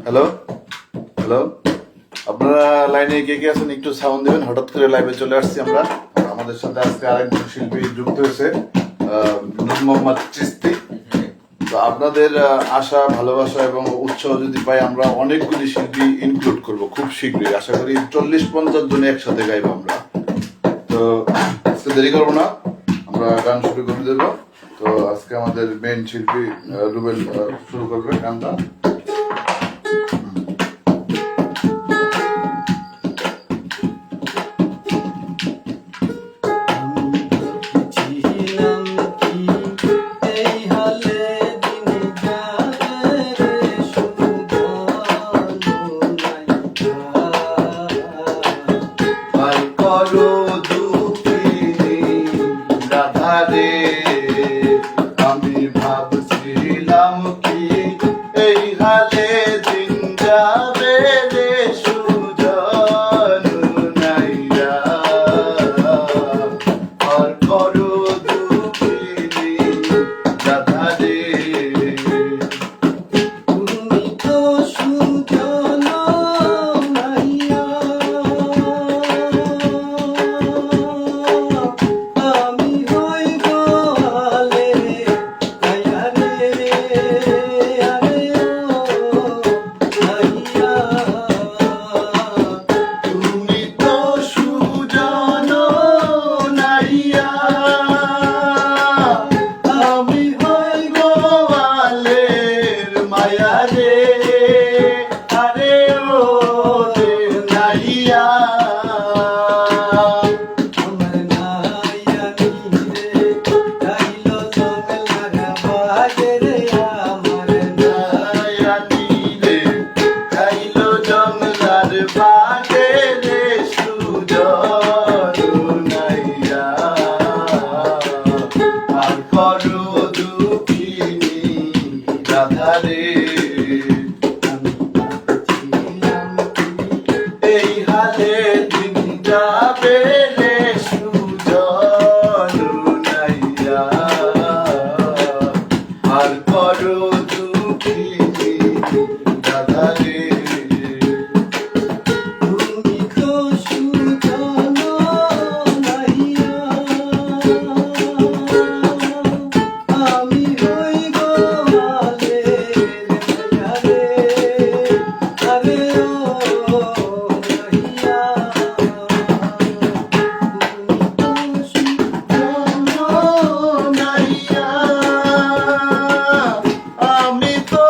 Hello hello, আপনারা লাইনে কে কে আছেন একটু সাউন্ড দেবেন। হঠাৎ করে লাইভে চলে আসছি আমরা। আমাদের সাথে আজকে আরেকজন শিল্পী যুক্ত হয়েছে, নূর মোহাম্মদ চিস্তি। তো আপনাদের আশা, ভালোবাসা এবং উৎসাহ যদি পাই, আমরা অনেকগুলি শিল্পী ইনক্লুড করব খুব শীঘ্রই। আশা করি 40-50 জন একসাথে গাইব আমরা। তো আজকে দেরি করবো না, আমরা গান শুরু করে দেবো। তো আজকে আমাদের মেইন শিল্পী রুবেল শুরু করবে গানটা। আমি ভাবছিলাম কি এই হালে দিন যাবে রে সুজন নাইরা, আর করো দুঃখিনী রাধা রে। তুমি তো সুজন নাইয়া, আমি হই গোয়ালে নাইয়া রে, আরে ও নাইয়া। তুমি তো সুজন নাইয়া, আমি হই গোয়ালের মায়া রে, আরে ও রে নাইয়া। আমার নাইয়া নিরে গাইলো জমেলা বাজে রে, আমার নাইয়া নীরে খাইলো জংলার বাগে রে সুজন নাইয়া, আর করো দুঃখিনী রাধা রে। এই হালে দিন যাবে রে সুজন নাইয়া, আর করো দুঃখিনী রাধা রে। তুমি তো সুজন নাইয়া, আমি হই গোয়ালে নাইয়া রে, আরে ও নাইয়া। তুমি তো সুজন নাইয়া, আমি তো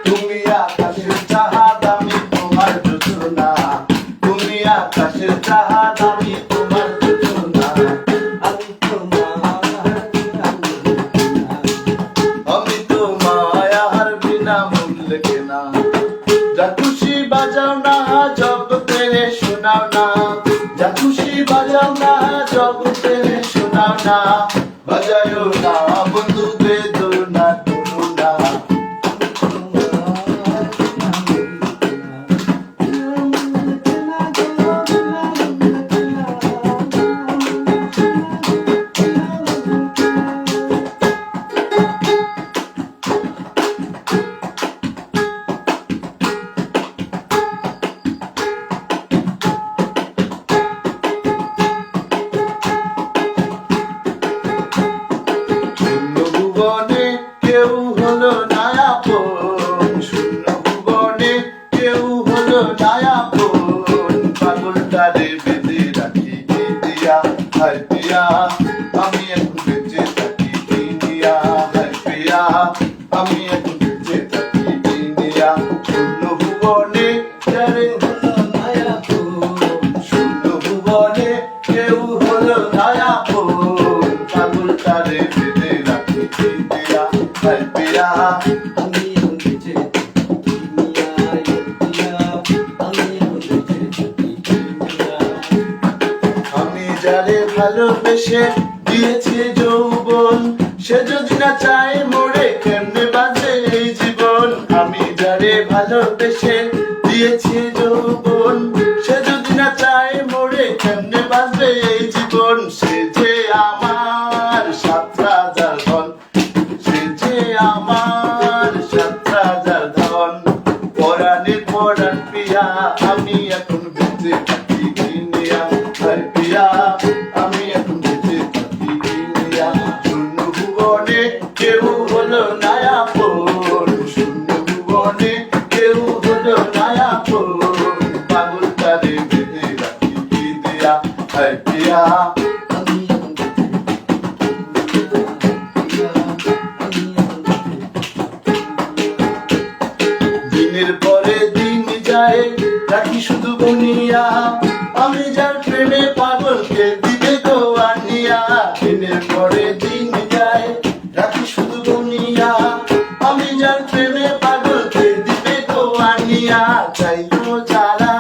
তুমি আকাশের চাঁদ আমি তোমার জোছনা, তুমি আকাশের চাঁদ আমি তোমার জোছনা, আমি তোমার আমি তো মায়ার বিনা মূল্য কেনা। যা খুশি বাজাও না জগতে শোনাও না, যা খুশি বাজাও না জগতে শোনাও না, বাজায়ও না বন্ধু বেদনা করো না। শূন্য ভুবনে কেউ হলো না আপন, শূন্য ভুবনে কেউ হলো না আপন, পাগলটারে বেঁধে রাখি কি দিয়া, হায় পিয়া আমি এখন বেঁচে থাকি কি দিয়া, হায় পিয়া আমি এখন বেঁচে থাকি কি দিয়া। শূন্য ভুবনে যারে হলো না আপন, শূন্য ভুবনে কেউ হলো না আপন, পাগলটারে বেঁধে রাখি কি দিয়া, হায় পিয়া আমি বেঁচে থাকি দুনিয়ায় দিয়া, আমি বেঁচে থাকি দুনিয়ায়। আমি যারে ভালোবেসে দিয়েছি যৌবন, সে যদি না চায় মোরে কেমনে বাঁচে এই জীবন। আমি যারে ভালোবেসে দিয়েছি যৌবন, সে যদি না চায় মোরে কেমনে বাঁচবে এই জীবন। সে যে আমার সাত রাজার ধন, সে যে আমার সাত রাজার ধন, পরাণের পরাণ পিয়া আমি এখন বেঁচে থাকি কিনিয়া, হায় পিয়া আমি এখন বেঁচে থাকি কিনিয়া। শূন্য ভুবনে কেউ হলো না আপন, শূন্য ভুবনে কেউ হলো না আপন, পাগলটারে বেঁধে রাখি কি দিয়া, হায় পিয়া আমি বেঁচে থাকি দুনিয়ায়, আমি দিনের পরে দিন যায় রাখি শুধু বুনিয়া, আমি যার প্রেমে পাগলকে দিবে গো আনিয়া। দিনের পরে দিন যায় রাখি শুধু বুনিয়া, আমি যার প্রেমে পাগলকে দিবে গো আনিয়া। চাইলো যারা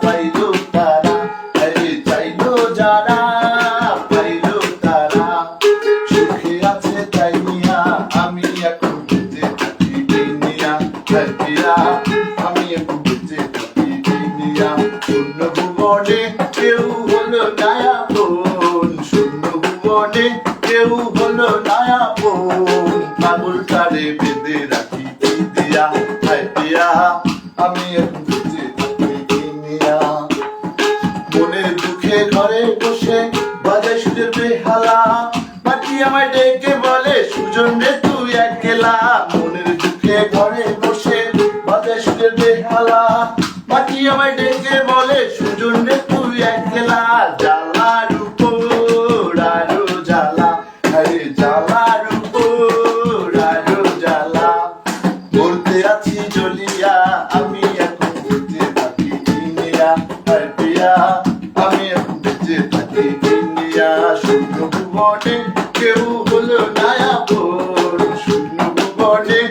পাইলো তারা, আরে চাইলো যারা পাইলো তারা, সুখে আছে তাই নিয়া আমি এখন বেঁচে থাকি কিনিয়া, হায় পিয়া আমি এখন বেঁচে থাকি কিনিয়া। শূন্য ভুবনে কেউ হলো না আপন, শূন্য ভুবনে কেউ হলো না আপন, পাগলটারে বেঁধে রাখি কি দিয়া, হায় পিয়া আমি এখন বেঁচে থাকি কিনিয়া। মনের দুঃখে ঘরে বসে বাজায় সুরের বেহালা, মাটি আমায় ডেকে বলে সুজন রে তুই একলা। মনের দুঃখে ঘরে বসে বাজায় সুরের বেহালা, মাটি আমায় ডেকে বলে সুজন রে তুই একলা। জ্বালার উপর আরো জ্বালা, আরে জ্বালার উপর আরো জ্বালা, মরতে আছি জ্বলিয়া আমি এখন বেঁচে থাকি কিনিয়া, হায় পিয়া আমি এখন বেঁচে থাকি কিনিয়া। শূন্য ভুবনে কেউ হলো না আপন, শূন্য ভুবনে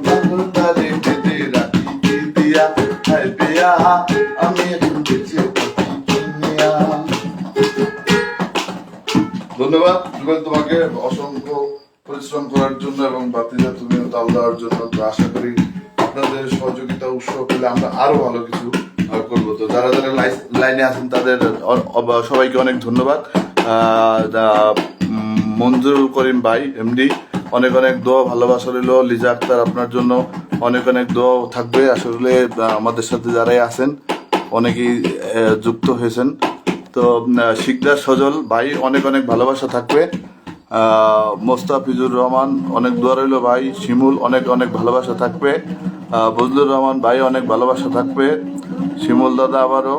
পাগলটারে বেঁধে রাখি কি দিয়া, হায় পিয়া আমি এখন বেঁচে থাকি কিনিয়া। ধন্যবাদ যুগল তোমাকে অসংখ্য পরিশ্রম করার জন্য এবং বাতিজা তুমি তাল দেওয়ার জন্য। তো আশা করি আপনাদের সহযোগিতা উৎসাহ পেলে আমরা আরো ভালো কিছু করবো। তো যারা যারা লাইনে আছেন তাদের সবাইকে অনেক ধন্যবাদ। মঞ্জুর করিম ভাই এমডি অনেক অনেক দোয়া ভালোবাসা রইল। লিজা আক্তার আপনার জন্য অনেক অনেক দোয়া থাকবে। আসলে আমাদের সাথে যারাই আছেন অনেকেই যুক্ত হয়েছেন। তো শিকদার সজল ভাই অনেক অনেক ভালোবাসা থাকবে। মোস্তাফিজুর রহমান অনেক দোয়া রইল ভাই। শিমুল অনেক অনেক ভালোবাসা থাকবে। বজলুর রহমান ভাই অনেক ভালোবাসা থাকবে। শিমুল দাদা আবারও।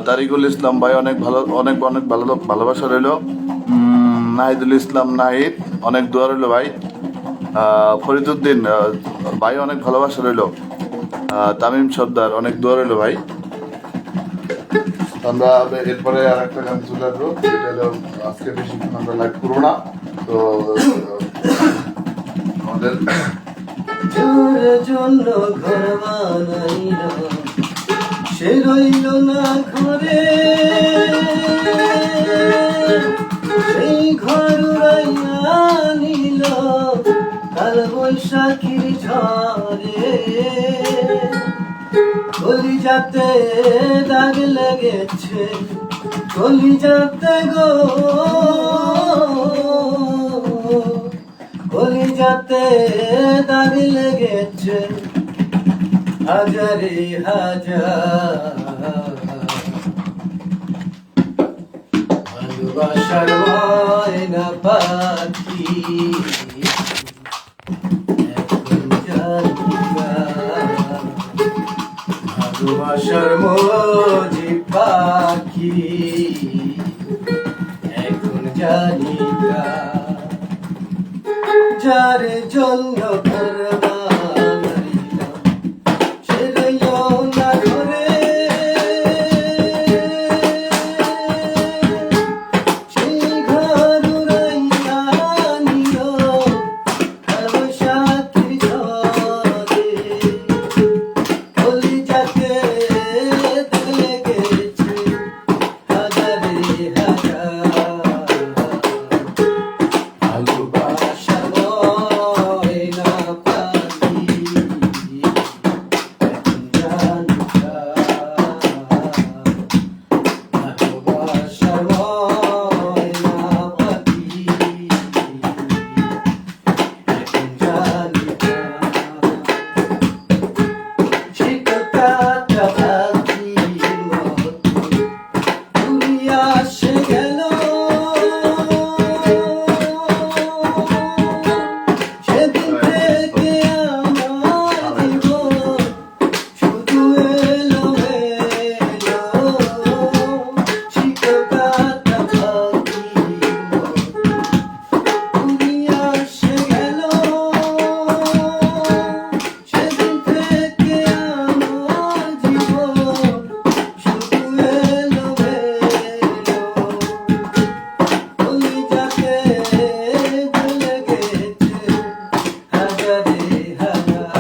তারিকুল ইসলাম ভাই অনেক ভালো অনেক অনেক ভালোবাসা রইল। নাহিদুল ইসলাম নাহিদ, অনেক দোয়া রইল ভাই। ফরিদুদ্দিন ভাই, অনেক ভালোবাসা রইল। তামিম সর্দার, অনেক দোয়া রইল ভাই। আমরা এরপরে আর একটা গান চলে আসবো, যেটা হলো আজকে বেশিক্ষণ আমরা লাইভ করবো না। তো আমাদের তোর জন্য ঘর বানাইলাম, সে রইল না ঘরে, সেই ঘর উড়াইয়া নিল কাল বৈশাখীর ঝড়ে। কলিজাতে দাগ লেগেছে, কলিজাতে গো, কলিজাতে দাগ লেগেছে হাজারে হাজার। ভালোবাসার ময়না পাখি এখন জানিকা, ভালোবাসার মজি পাখি এখন জানিকা। যার জন্য ঘর বানাইলাম, সে রইল না ঘরে, সেই ঘর উড়াইয়া নিল কাল বৈশাখীর ঝড়ে। কলিজাতে দাগ লেগেছে হাজারে হাজার। ভালোবাসার ময়না পাখি এখন জানিকা, ভালোবাসার ময়না পাখি এখন জানিকা। শিককাটা পাখির মতো উড়িয়া সে গেল, সেদিন থেকে আমার জীবন শুধু এলোমেলো। শিককাটা পাখির মতো উড়িয়া সে গেল, সেদিন থেকে আমার জীবন শুধু এলোমেলো। কলিজাতে দাগ লেগেছে হাজারে হাজার।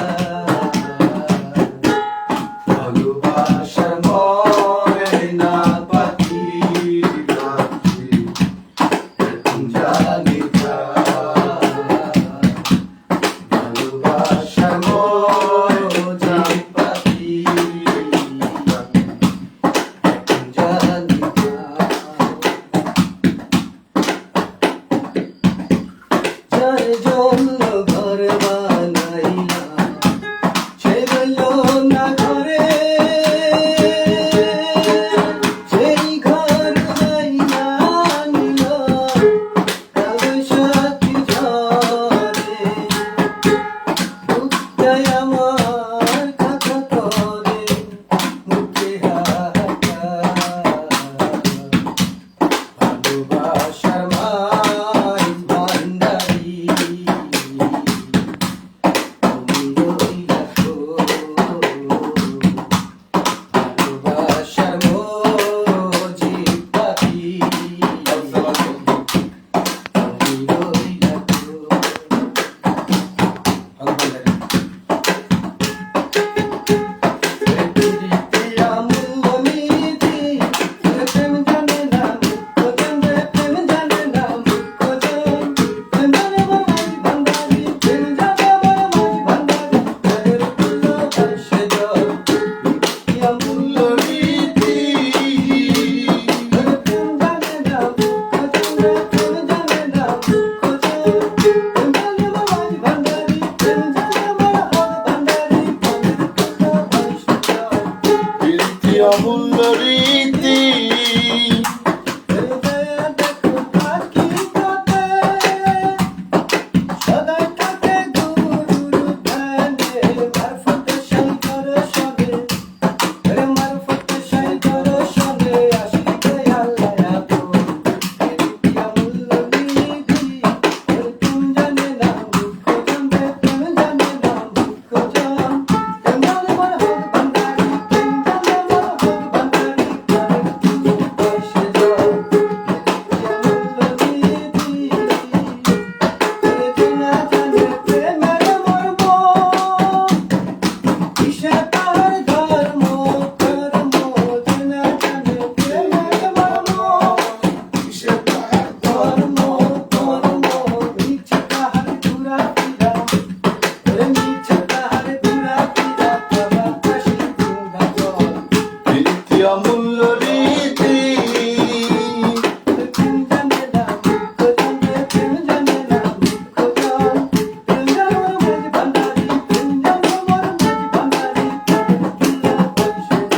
ভালোবাসার ময়না পাখি এখন জানিকা, ভালোবাসার মজি পাখি এখন জানিকা। যার জন্য ঘর বানাইলাম, সে রইল না ঘরে, সেই ঘর উড়াইয়া নিল কাল বৈশাখীর ঝড়ে। বুকটায় আমার কথা করে মুখে হাহাকার। ভালোবাসার মাই ভান্ডারি ঘুরা ফিরা ওরে মিছে তাহারে ঘুরা ফিরা বাবা কাশি গঙ্গা জল প্রীতি অমূল্য রীতি প্রেম জানে না মুখ জানে প্রেম জানে না মুখ জান প্রেম জানো মাঝ ভান্ডারি প্রেম জানো মোর মাঝ ভান্ডারি প্রিয়া পরিষদ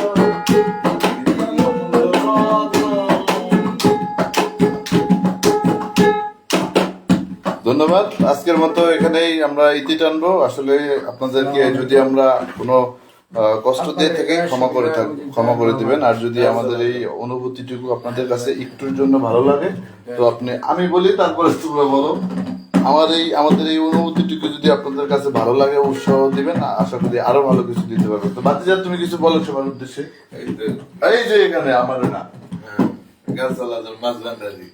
ধন্যবাদ। আজকের মতো এখানেই আমরা ইতি টানবো। আসলে আপনাদেরকে যদি আমরা কোনো কষ্ট দিয়ে থেকে ক্ষমা করে দিবেন। আর যদি আমাদের এই অনুভূতিটুকু আপনাদের কাছে একটুর জন্য ভালো লাগে তো আমি বলি তারপরে তোমরা বলো। আমাদের এই অনুভূতিটুকু যদি আপনাদের কাছে ভালো লাগে উৎসাহ দিবেন, আশা করি আরো ভালো কিছু দিতে পারবে। তো বাতিজা তুমি কিছু বলো সবার উদ্দেশ্যে। এই যে এখানে আমার না গাছালাদের মাঝগান্ডারি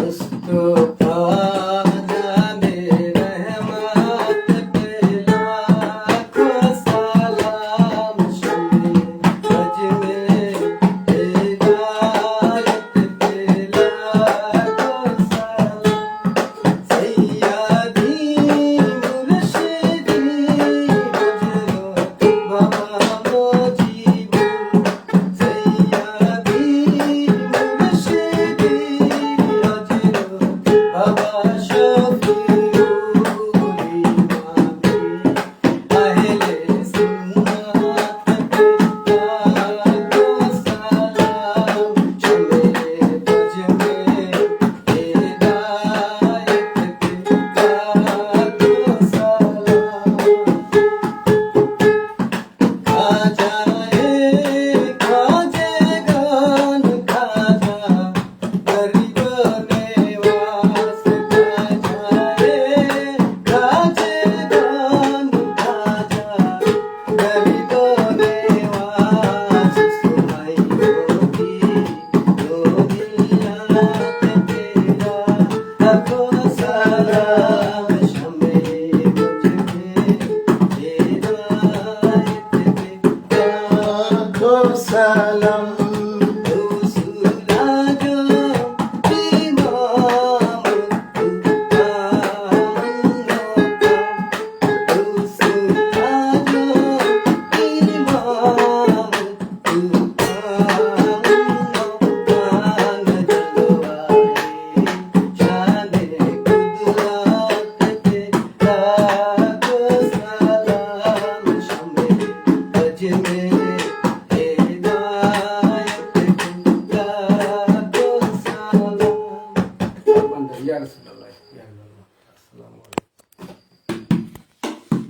मुस्तफा जाने रहमत के लाखों सलाम शम्मे गज में हिदायत के लाखों सलाम सैयदी मुर्शिदी हजरत बाबा मुजीबू सैयदी मुर्शिदी हजरत बाबा शफीउल इमामी अहले सुन्नत के लाखों सलाम चले बज में हिदायत के लाखों सलाम खाजाए खाजे गान खाजा गरीब नेवास खाजाए खाजे गान खाजा गरीब नेवास सुनाई होगी दो दिलात तेरा